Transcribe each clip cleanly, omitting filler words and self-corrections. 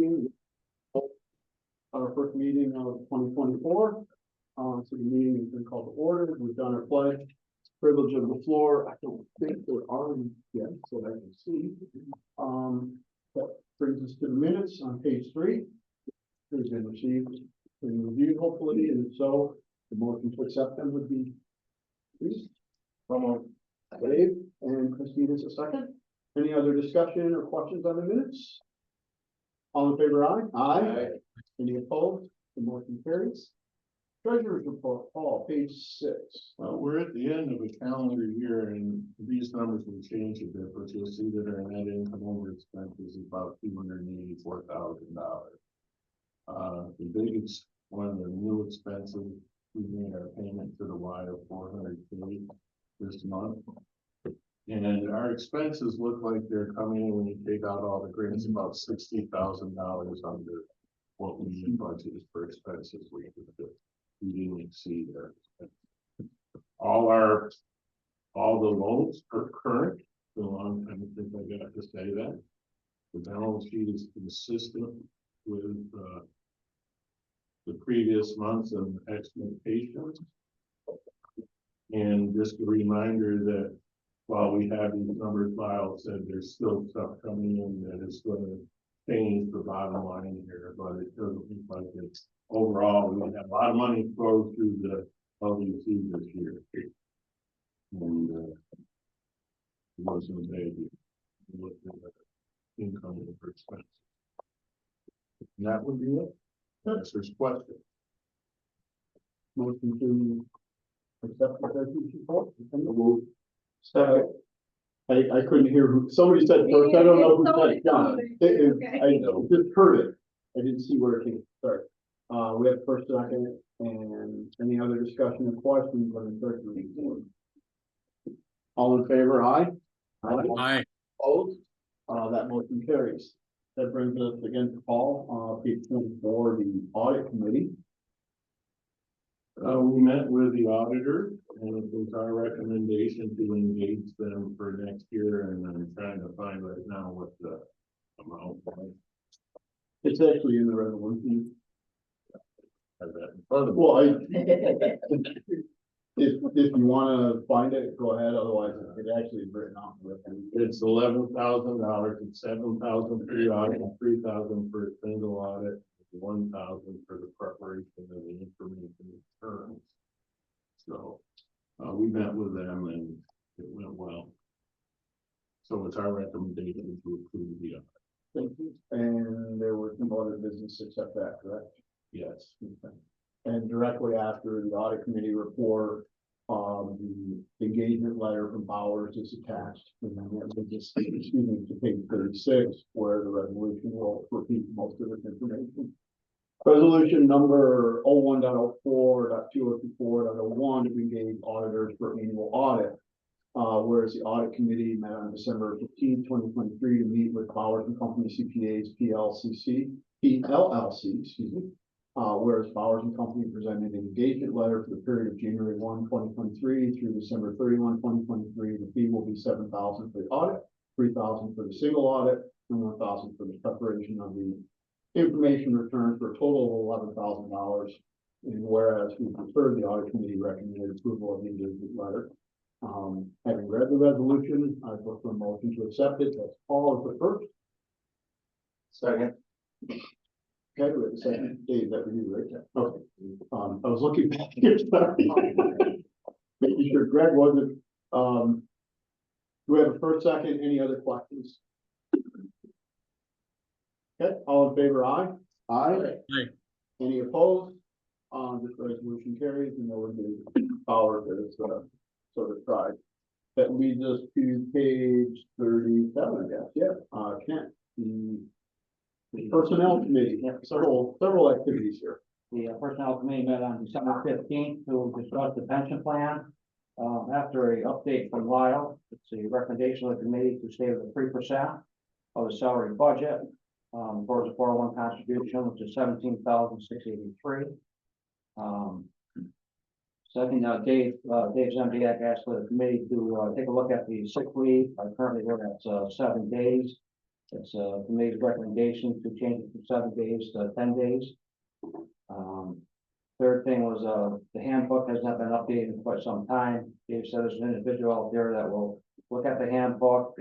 meeting. Our first meeting of 2024. So the meeting has been called to order. We've done our pledge. Privilege of the floor. I don't think there are any yet, so I can see. That brings us to the minutes on page 3. They've been received and reviewed, hopefully, and if so, the motion to accept them would be please. Dave and Christine is a second. Any other discussion or questions on the minutes? All in favor, aye? Aye. Any opposed? The motion carries. Treasurer's report, Paul, page 6. Well, we're at the end of a calendar year and these numbers will change a bit, but you'll see that our net income over expenses is about $284,000. The biggest one of the new expenses, we made our payment to the Y of $400K this month. And our expenses look like they're coming in when you take out all the grants, about $60,000 under what we had budgeted for expenses. We didn't exceed there. All the loans are current. So I think I got to say that. The balance sheet is consistent with the previous months and expectations. And just a reminder that while we have these numbers filed, said there's still stuff coming in that is going to change the bottom line here, but it doesn't look like it's overall. We have a lot of money flow through the LDC this year, and it wasn't a bad year. Looked at the income for expenses. And that would be it. Yes, there's questions. Motion to accept the treasurer's report. Second. I couldn't hear who, somebody said first, I don't know who said John. I just heard it. I didn't see where it came, sorry. We have first, second, and any other discussion or questions on the treasurer's report? All in favor, aye? Aye. Opposed? That motion carries. That brings us again to Paul, page 24, the audit committee. We met with the auditor, and it was our recommendation to engage them for next year, and I'm trying to find right now what the amount was. It's actually in the resolution. Have that in front of me. Well, if you want to find it, go ahead. Otherwise, it actually is written out. It's $11,000. It's $7,000 for the audit, and $3,000 for a single audit, $1,000 for the preparation of the information returns. So we met with them and it went well. So it's our recommendation to approve the audit. Thank you. And there were no other business except that, correct? Yes. Okay. And directly after the audit committee report, the engagement letter from Bowers is attached. And then that will just, excuse me, to page 36, where the resolution will repeat most of this information. Resolution number 01.04.2024.01 to engage auditors for annual audit. Whereas the audit committee met on December 15, 2023 to meet with Bowers and Company CPAs PLLC, excuse me. Whereas Bowers and Company presented an engagement letter for the period of January 1, 2023 through December 31, 2023. The fee will be $7,000 for the audit, $3,000 for the single audit, and $1,000 for the preparation of the information returns for a total of $11,000. And whereas we prefer, the audit committee recommended approval of the engagement letter. Having read the resolution, I look for a motion to accept it. That's Paul is the first. Second. Okay, we have a second. Dave, that was you, right? Okay. I was looking back here, sorry. Making sure Greg wasn't. Do we have a first, second? Any other questions? Okay, all in favor, aye? Aye. Aye. Any opposed? This resolution carries, and there will be power that is sort of tried. That leads us to page 37, I guess. Yeah, Kent, the personnel committee, several activities here. The personnel committee met on December 15th to discuss the pension plan. After a update from Lyle, it's a recommendation of the committee to stay with 3% of the salary budget. Towards the 401 contribution, which is $17,683. Second, Dave Zembiak asked for the committee to take a look at the sick leave. Currently we're at 7 days. It's a committee's recommendation to change it from 7 days to 10 days. Third thing was, the handbook has not been updated in quite some time. Dave said there's an individual out there that will look at the handbook,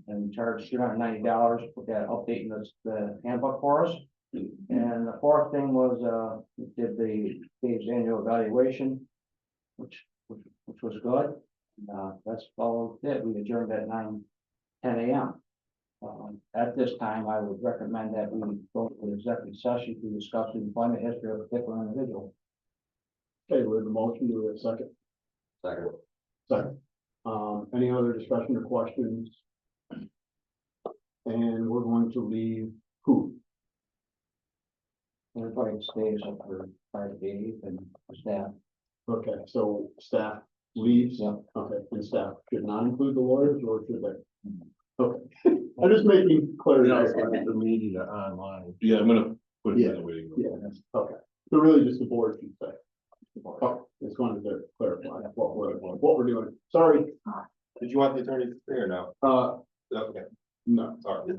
and charge $290, look at updating the handbook for us. And the fourth thing was, we did Dave's annual evaluation, which was good. That's all it. We adjourned at 9:10 a.m. At this time, I would recommend that we go to an executive session to discuss the employment history of a particular individual. Okay, we have a motion, do we have a second? Second. Second. Any other discussion or questions? And we're going to leave who? Everybody stays up for part of Dave and staff. Okay, so staff leaves? Yeah. Okay, and staff should not include the lawyers, or should they? Okay, I'm just making clarity. Yeah, the media online. Yeah, I'm gonna put it Yeah. in the waiting room. Yeah, that's, okay. So really just the board should say. Oh, just wanted to clarify what we're doing. Sorry, Did you want the attorney to say or no? no, Okay, no. sorry.